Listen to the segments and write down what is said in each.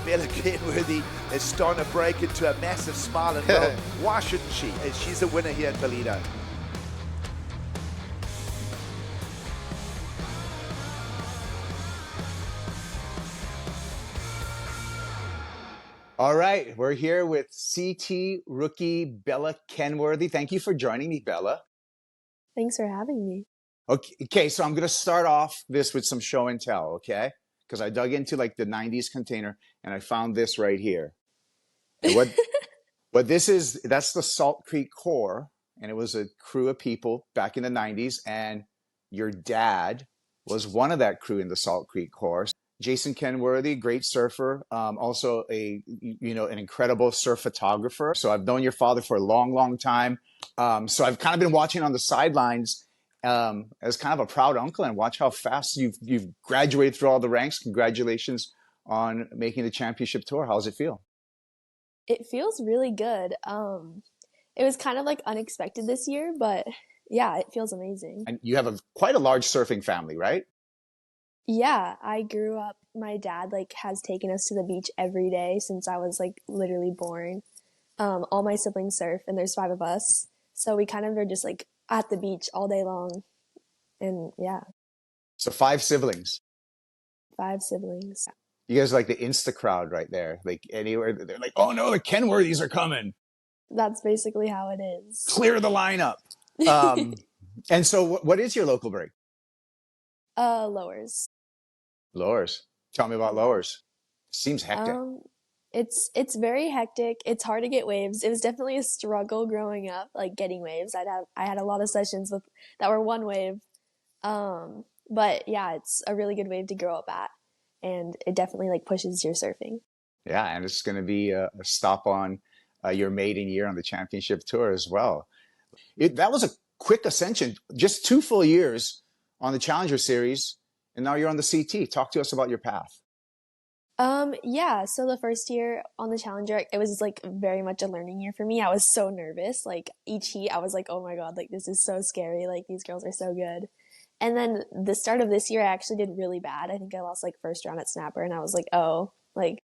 Bella Kenworthy is starting to break into a massive smile, and well, why shouldn't she? As she's the winner here at Ballito. All right, we're here with CT Rookie Bella Kenworthy. Thank you for joining me, Bella. Thanks for having me. Okay, so I'm going to start off this with some show and tell, okay? Because I dug into like the 90s container and I found this right here. And what this is, that's the Salt Creek Corps, and it was a crew of people back in the 90s, and your dad was one of that crew in the Salt Creek Corps. Jason Kenworthy, great surfer, also an incredible surf photographer. So I've known your father for a long, long time. So I've kind of been watching on the sidelines as kind of a proud uncle, and watch how fast you've graduated through all the ranks. Congratulations on making the championship tour. How does it feel? It feels really good. It was kind of like unexpected this year, but yeah, it feels amazing. And you have quite a large surfing family, right? Yeah, I grew up, my dad like has taken us to the beach every day since I was like literally born. All my siblings surf, and there's 5 of us. So we kind of are just like at the beach all day long. And yeah. So 5 siblings. 5 siblings. You guys are like the Insta crowd right there. Like anywhere, they're like, oh no, the Kenworthys are coming. That's basically how it is. Clear the lineup. And so what is your local break? Lowers. Lowers. Tell me about Lowers. Seems hectic. It's very hectic. It's hard to get waves. It was definitely a struggle growing up, like getting waves. I had a lot of sessions that were one wave. But yeah, it's a really good wave to grow up at, and it definitely like pushes your surfing. Yeah, and it's going to be a stop on your maiden year on the championship tour as well. That was a quick ascension, just 2 full years on the Challenger Series, and now you're on the CT. Talk to us about your path. Yeah, so the first year on the Challenger, it was like very much a learning year for me. I was so nervous. Like each heat, I was like, oh my God, like this is so scary. Like these girls are so good. And then the start of this year, I actually did really bad. I think I lost like first round at Snapper, and I was like, oh, like,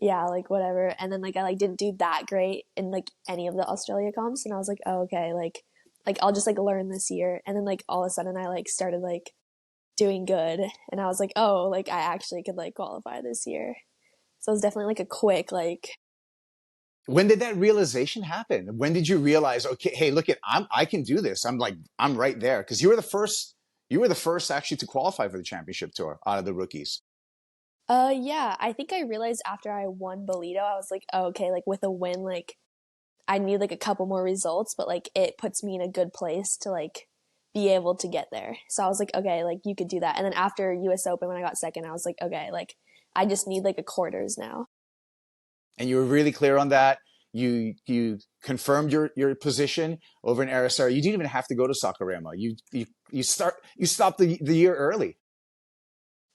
yeah, like whatever. And then like I like didn't do that great in like any of the Australia comps, and I was like, oh, okay, like I'll just like learn this year. And then like all of a sudden I like started like doing good, and I was like, oh, like I actually could like qualify this year. So it was definitely like a quick like. When did that realization happen? When did you realize, okay, hey, look I can do this. I'm right there, because you were the first actually to qualify for the championship tour out of the rookies. Yeah, I think I realized after I won Ballito, I was like, oh, okay, like with a win, like I need like a couple more results, but like it puts me in a good place to like be able to get there. So I was like, okay, like you could do that. And then after US Open, when I got second, I was like, okay, like I just need like a quarters now. And you were really clear on that. You confirmed your position over in Arizona. You didn't even have to go to Sakurama. You stopped the year early.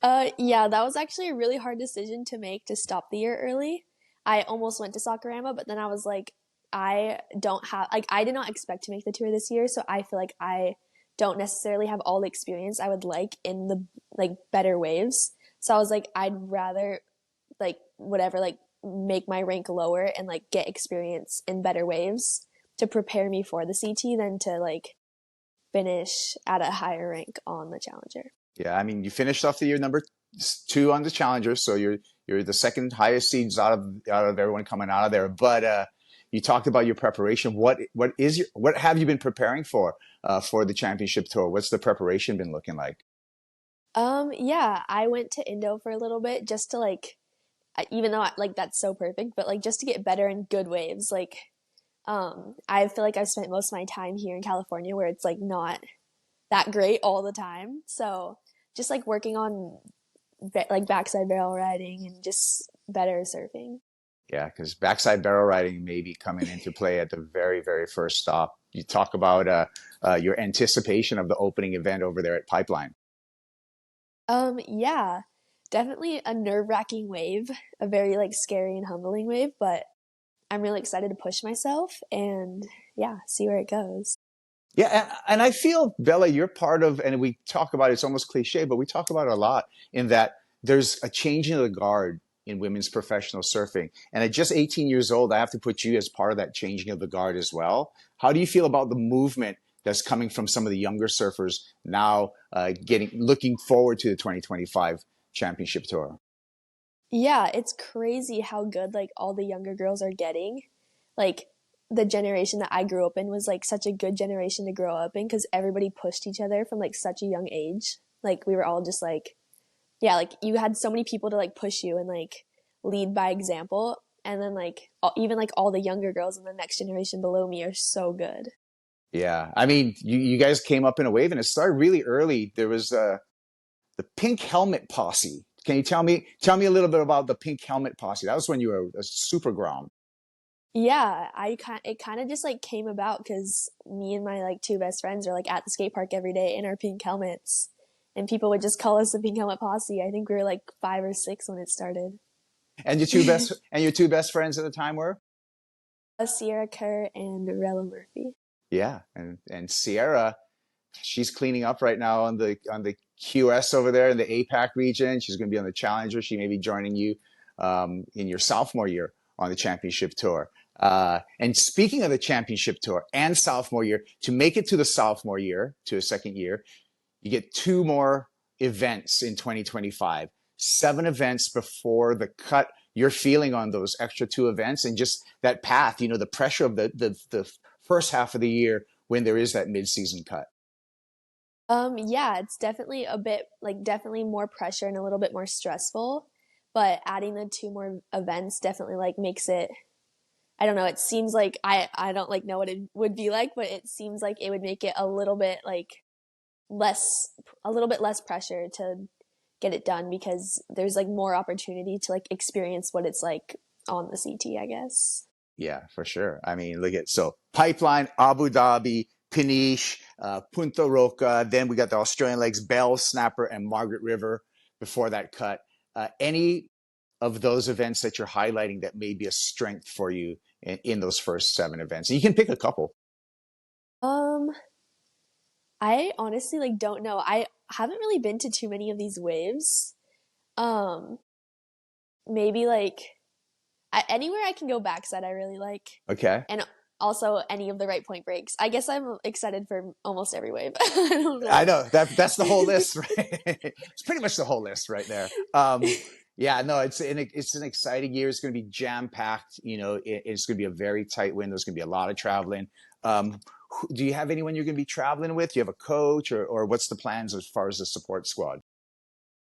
Yeah, that was actually a really hard decision to make, to stop the year early. I almost went to Sakurama, but then I was like, I did not expect to make the tour this year, so I feel like I don't necessarily have all the experience I would like in the like better waves. So I was like, I'd rather like whatever, like make my rank lower and like get experience in better waves to prepare me for the CT than to like finish at a higher rank on the Challenger. Yeah, I mean, you finished off the year number 2 on the Challenger, so you're the second highest seeds out of everyone coming out of there. But you talked about your preparation. What have you been preparing for the championship tour? What's the preparation been looking like? Yeah, I went to Indo for a little bit just to like, even though like that's so perfect, but like just to get better in good waves. Like, I feel like I've spent most of my time here in California where it's like not that great all the time. So just like working on like backside barrel riding and just better surfing. Yeah, because backside barrel riding may be coming into play at the very, very first stop. You talk about your anticipation of the opening event over there at Pipeline. Yeah, definitely a nerve-wracking wave, a very like scary and humbling wave, but I'm really excited to push myself and yeah, see where it goes. Yeah, and I feel, Bella, you're part of, and we talk about it, it's almost cliche, but we talk about it a lot, in that there's a changing of the guard in women's professional surfing. And at just 18 years old, I have to put you as part of that changing of the guard as well. How do you feel about the movement that's coming from some of the younger surfers now looking forward to the 2025 championship tour? Yeah, it's crazy how good like all the younger girls are getting. Like the generation that I grew up in was like such a good generation to grow up in because everybody pushed each other from like such a young age. Like we were all just like, yeah, like you had so many people to like push you and like lead by example. And then like even like all the younger girls in the next generation below me are so good. Yeah, I mean, you guys came up in a wave, and it started really early. There was the Pink Helmet Posse. Can you tell me a little bit about the Pink Helmet Posse? That was when you were a super grom. Yeah, it kind of just like came about because me and my like two best friends are like at the skate park every day in our pink helmets, and people would just call us the Pink Helmet Posse. I think we were like 5 or 6 when it started. And your two best friends at the time were? Sierra Kerr and Rella Murphy. Yeah, and Sierra, she's cleaning up right now on the QS over there in the APAC region. She's going to be on the Challenger. She may be joining you in your sophomore year on the championship tour. And speaking of the championship tour and sophomore year, to make it to the sophomore year, to a second year, you get 2 more events in 2025, 7 events before the cut. You're feeling on those extra 2 events and just that path, the pressure of the first half of the year when there is that mid-season cut. Yeah, it's definitely a bit like definitely more pressure and a little bit more stressful, but adding the 2 more events definitely like makes it, I don't know, it seems like I don't like know what it would be like, but it seems like it would make it a little bit like a little bit less pressure to get it done because there's like more opportunity to like experience what it's like on the CT, I guess. Yeah, for sure. I mean, look at so Pipeline, Abu Dhabi, Peniche, Punta Roca. Then we got the Australian legs, Bell, Snapper, and Margaret River before that cut. Any of those events that you're highlighting that may be a strength for you in those first 7 events? You can pick a couple. Um, I honestly like don't know. I haven't really been to too many of these waves. Um, maybe like anywhere I can go backside I really like, Okay. and also any of the right point breaks. I guess I'm excited for almost every wave. I don't I know. know that's the whole list, right? It's pretty much the whole list right there. Yeah, no, it's an exciting year. It's going to be jam packed. It's going to be a very tight window. There's going to be a lot of traveling. Do you have anyone you're going to be traveling with? Do you have a coach, or what's the plans as far as the support squad?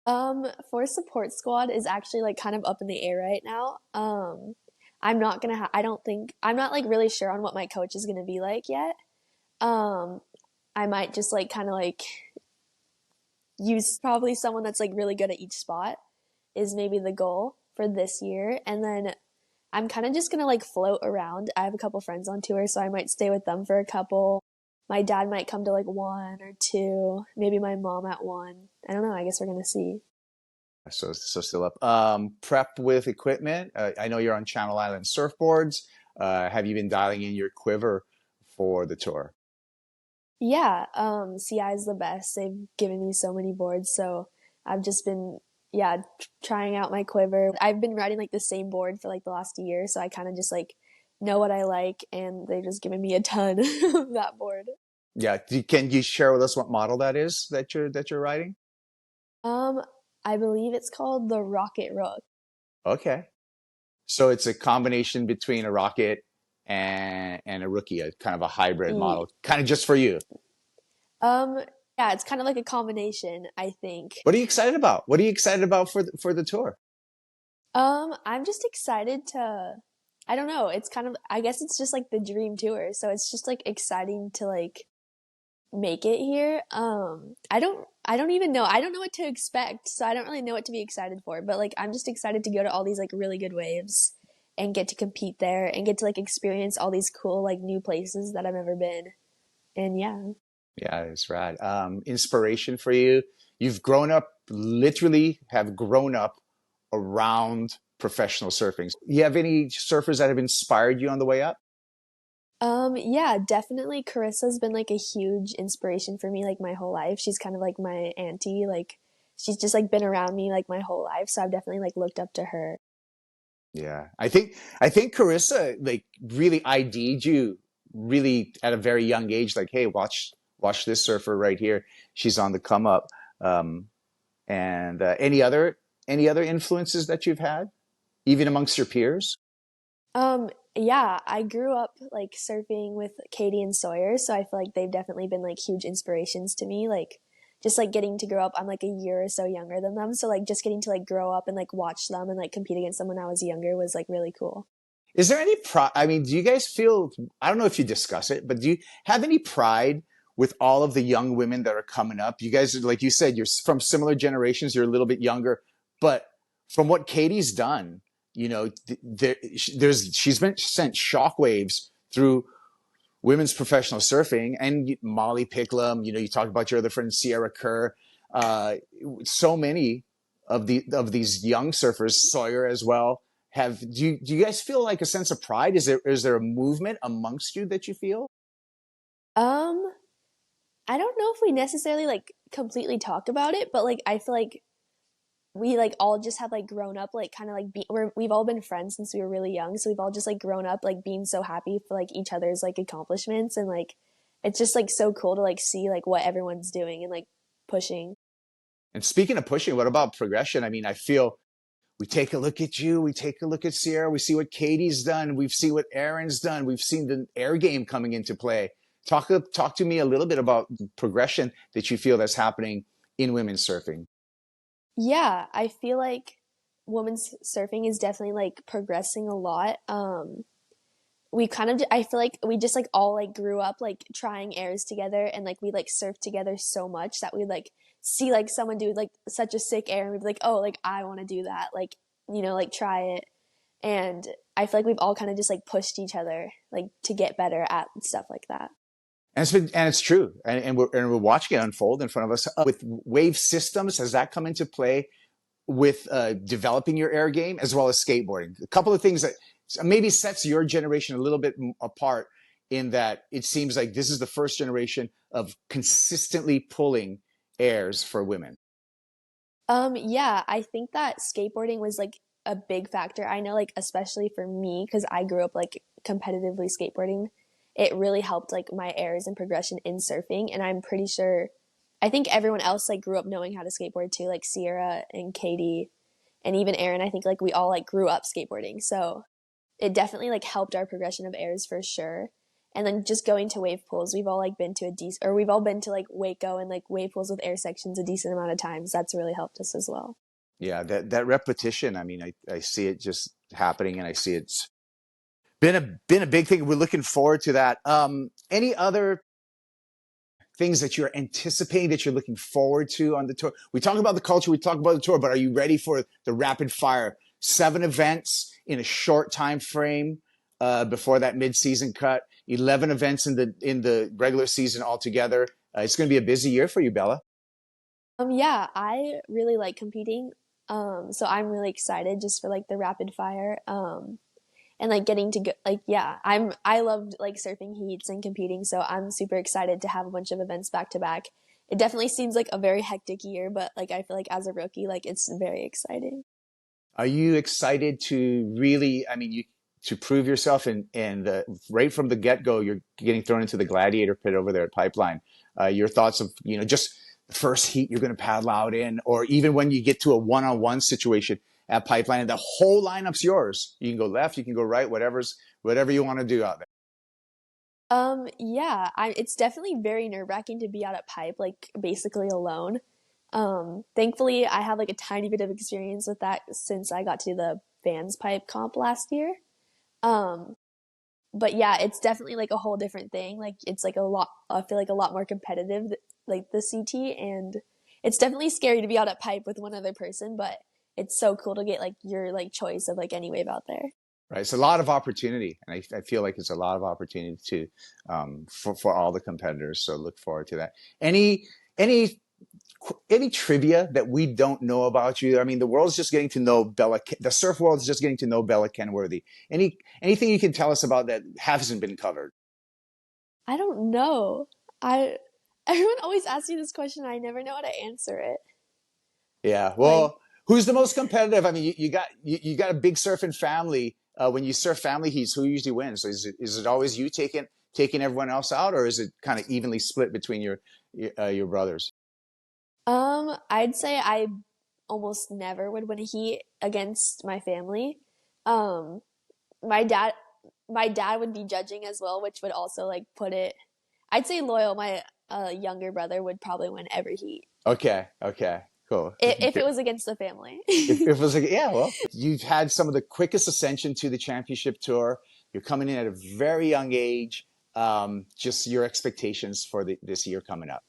For support squad is actually like kind of up in the air right now. I'm not gonna I don't think I'm not like really sure on what my coach is gonna be like yet. Um, I might just like kind of like use probably someone that's like really good at each spot is maybe the goal for this year. And then I'm kind of just gonna like float around. I have a couple friends on tour, so I might stay with them for a couple. My dad might come to like 1 or 2, maybe my mom at 1. I don't know. I guess we're gonna see. So still up. Prep with equipment. I know you're on Channel Island surfboards. Have you been dialing in your quiver for the tour? Yeah, CI is the best. They've given me so many boards, so I've just been, yeah, trying out my quiver. I've been riding like the same board for like the last year, so I kind of just like know what I like, and they've just given me a ton of that board. Yeah. Can you share with us what model that is that you're riding? Um, I believe it's called the Rocket Rook. Okay. So it's a combination between a rocket and a rookie, a kind of a hybrid Ye- model, kind of just for you. Um, yeah, it's kind of like a combination, I think. What are you excited about? What are you excited about for the tour? I'm just excited to, I don't know, it's kind of, I guess it's just like the dream tour, so it's just like exciting to like make it here. I don't even know. I don't know what to expect, so I don't really know what to be excited for. But like I'm just excited to go to all these like really good waves and get to compete there and get to like experience all these cool like new places that I've never been. And yeah. Yeah, it's rad. Inspiration for you. You've grown up, literally have grown up around professional surfing. You have any surfers that have inspired you on the way up? Yeah, definitely Carissa's been like a huge inspiration for me like my whole life. She's kind of like my auntie, like she's just like been around me like my whole life, so I've definitely like looked up to her. Yeah. I think Carissa like really ID'd you really at a very young age, like, hey, watch this surfer right here. She's on the come up. Um, and any other influences that you've had, even amongst your peers? Yeah, I grew up like surfing with Katie and Sawyer, so I feel like they've definitely been like huge inspirations to me. Like just like getting to grow up, I'm like a year or so younger than them, so like just getting to like grow up and like watch them and like compete against them when I was younger was like really cool. Is there any pride? I mean, do you guys feel, I don't know if you discuss it, but do you have any pride with all of the young women that are coming up? You guys, like you said, you're from similar generations, you're a little bit younger, but from what Katie's done, she's been sent shockwaves through women's professional surfing, and Molly Picklum, you talk about your other friend, Sierra Kerr, uh, so many of these young surfers, Sawyer as well. Do you guys feel like a sense of pride? Is there a movement amongst you that you feel? Um, I don't know if we necessarily like completely talk about it, but like I feel like we like all just have like grown up like kind of like we've all been friends since we were really young, so we've all just like grown up like being so happy for like each other's like accomplishments, and like it's just like so cool to like see like what everyone's doing and like pushing. And speaking of pushing, what about progression? I mean, I feel we take a look at you, we take a look at Sierra, we see what Katie's done, we've seen what Aaron's done, we've seen the air game coming into play. Talk to me a little bit about progression that you feel that's happening in women's surfing. Yeah, I feel like women's surfing is definitely like progressing a lot. We kind of I feel like we just like all like grew up like trying airs together, and like we like surf together so much that we like see like someone do like such a sick air and we'd be like, oh, like I want to do that, like like try it. And I feel like we've all kind of just like pushed each other like to get better at stuff like that. And it's true, and we're watching it unfold in front of us with wave systems. Has that come into play with developing your air game as well as skateboarding? A couple of things that maybe sets your generation a little bit apart in that it seems like this is the first generation of consistently pulling airs for women. Yeah, I think that skateboarding was like a big factor. I know like especially for me because I grew up like competitively skateboarding. It really helped like my airs and progression in surfing, and I'm pretty sure I think everyone else like grew up knowing how to skateboard too, like Sierra and Katie and even Aaron. I think like we all like grew up skateboarding. So it definitely like helped our progression of airs for sure. And then just going to wave pools, we've all like been to a decent, or we've all been to like Waco and like wave pools with air sections a decent amount of times. That's really helped us as well. Yeah, that repetition. I mean, I see it just happening, and I see it's been a big thing. We're looking forward to that. Any other things that you're anticipating, that you're looking forward to on the tour? We talk about the culture, we talk about the tour, but are you ready for the rapid fire? 7 events in a short time frame before that mid-season cut. 11 events in the regular season altogether. It's going to be a busy year for you, Bella. Yeah, I really like competing. So I'm really excited just for like the rapid fire. And like getting to go like yeah, I loved like surfing heats and competing, so I'm super excited to have a bunch of events back to back. It definitely seems like a very hectic year, but like I feel like as a rookie, like it's very exciting. Are you excited to really? I mean, to prove yourself, and right from the get go, you're getting thrown into the gladiator pit over there at Pipeline. Your thoughts of just the first heat you're going to paddle out in, or even when you get to a one-on-one situation at Pipeline, and the whole lineup's yours. You can go left, you can go right, whatever you want to do out there. Yeah, it's definitely very nerve-wracking to be out at Pipe, like basically alone. Thankfully I have like a tiny bit of experience with that since I got to the Vans Pipe comp last year. Um, but yeah, it's definitely like a whole different thing. Like it's like a lot, I feel like a lot more competitive, like the CT, and it's definitely scary to be out at Pipe with one other person, but it's so cool to get like your like choice of like any wave out there. Right, it's a lot of opportunity, and I feel like it's a lot of opportunity to for all the competitors. So look forward to that. Any any trivia that we don't know about you? I mean, the world's just getting to know Bella. The surf world is just getting to know Bella Kenworthy. Anything you can tell us about that hasn't been covered? I don't know. I Everyone always asks me this question. I never know how to answer it. Yeah. Like, Well, Who's the most competitive? I mean, you got a big surfing family. When you surf family heats, who usually wins? Is it always you taking everyone else out, or is it kind of evenly split between your brothers? I'd say I almost never would win a heat against my family. Um, my dad, my dad would be judging as well, which would also like put it. I'd say loyal. My younger brother would probably win every heat Okay, cool. if it was against the family. If it was like, yeah, well, you've had some of the quickest ascension to the championship tour. You're coming in at a very young age. Just your expectations for this year coming up.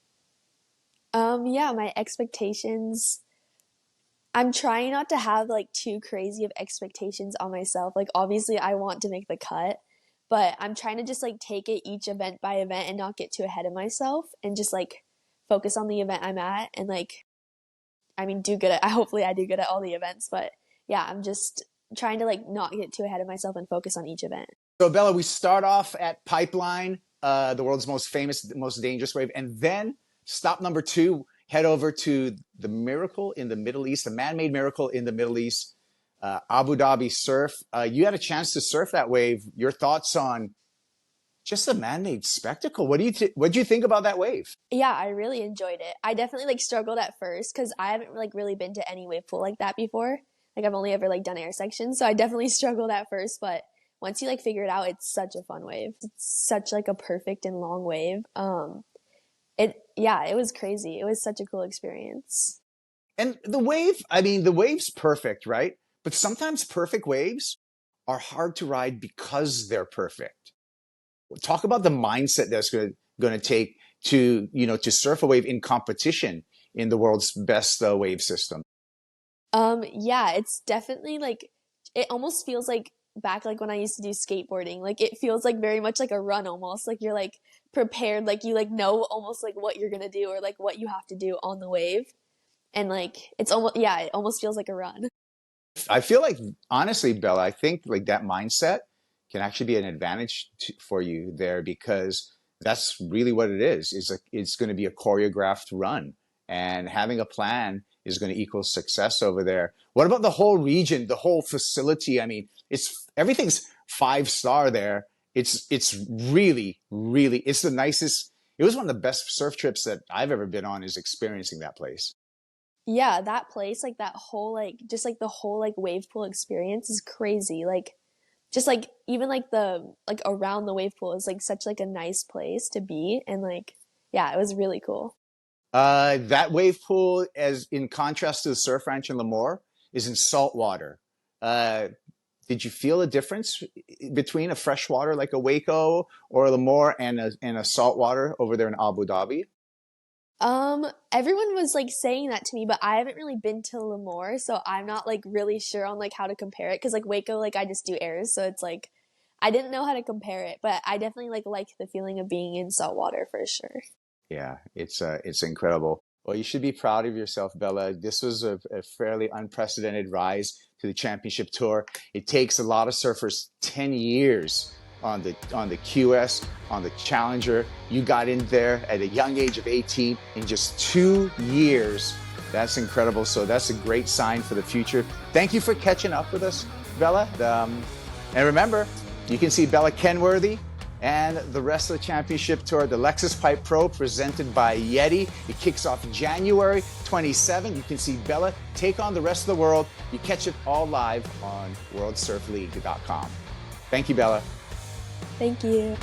Yeah, my expectations. I'm trying not to have like too crazy of expectations on myself. Like obviously I want to make the cut, but I'm trying to just like take it each event by event and not get too ahead of myself and just like focus on the event I'm at and like I mean hopefully I do good at all the events, but yeah, I'm just trying to like not get too ahead of myself and focus on each event. So Bella, we start off at Pipeline, the world's most famous, most dangerous wave, and then stop number 2, head over to the Miracle in the Middle East, the man-made Miracle in the Middle East, Abu Dhabi Surf. You had a chance to surf that wave. Your thoughts on just the man-made spectacle? What do you think about that wave? Yeah, I really enjoyed it. I definitely like struggled at first because I haven't like really been to any wave pool like that before. Like I've only ever like done air sections, so I definitely struggled at first, but once you like figure it out, it's such a fun wave. It's such like a perfect and long wave. It was crazy. It was such a cool experience. And the wave, I mean, the wave's perfect, right? But sometimes perfect waves are hard to ride because they're perfect. Talk about the mindset that's going to take to surf a wave in competition in the world's best wave system. Yeah, it's definitely like it almost feels like back like when I used to do skateboarding. Like it feels like very much like a run almost. Like you're like prepared, like you like know almost like what you're gonna do or like what you have to do on the wave. And like it's almost it almost feels like a run. I feel like honestly, Bella, I think like that mindset can actually be an advantage for you there, because that's really what it is. It's going to be a choreographed run, and having a plan is going to equal success over there. What about the whole region, the whole facility? I mean, everything's 5-star there. It's really, really, it's the nicest. It was one of the best surf trips that I've ever been on, is experiencing that place. Yeah, that place, like that whole like just like the whole like wave pool experience is crazy. Like just like even like the like around the wave pool is like such like a nice place to be, and like yeah, it was really cool. That wave pool, as in contrast to the surf ranch in Lemoore, is in salt water. Did you feel a difference between a freshwater like a Waco or a Lemoore and a saltwater over there in Abu Dhabi? Everyone was like saying that to me, but I haven't really been to Lemoore, so I'm not like really sure on like how to compare it. Because like Waco, like I just do airs, so it's like I didn't know how to compare it, but I definitely like the feeling of being in saltwater for sure. Yeah, it's incredible. Well, you should be proud of yourself, Bella. This was a fairly unprecedented rise to the championship tour. It takes a lot of surfers 10 years on the QS, on the Challenger. You got in there at a young age of 18 in just 2 years. That's incredible. So that's a great sign for the future. Thank you for catching up with us, Bella. And remember, you can see Bella Kenworthy and the rest of the championship tour, the Lexus Pipe Pro, presented by Yeti. It kicks off January 27. You can see Bella take on the rest of the world. You catch it all live on worldsurfleague.com. Thank you, Bella. Thank you.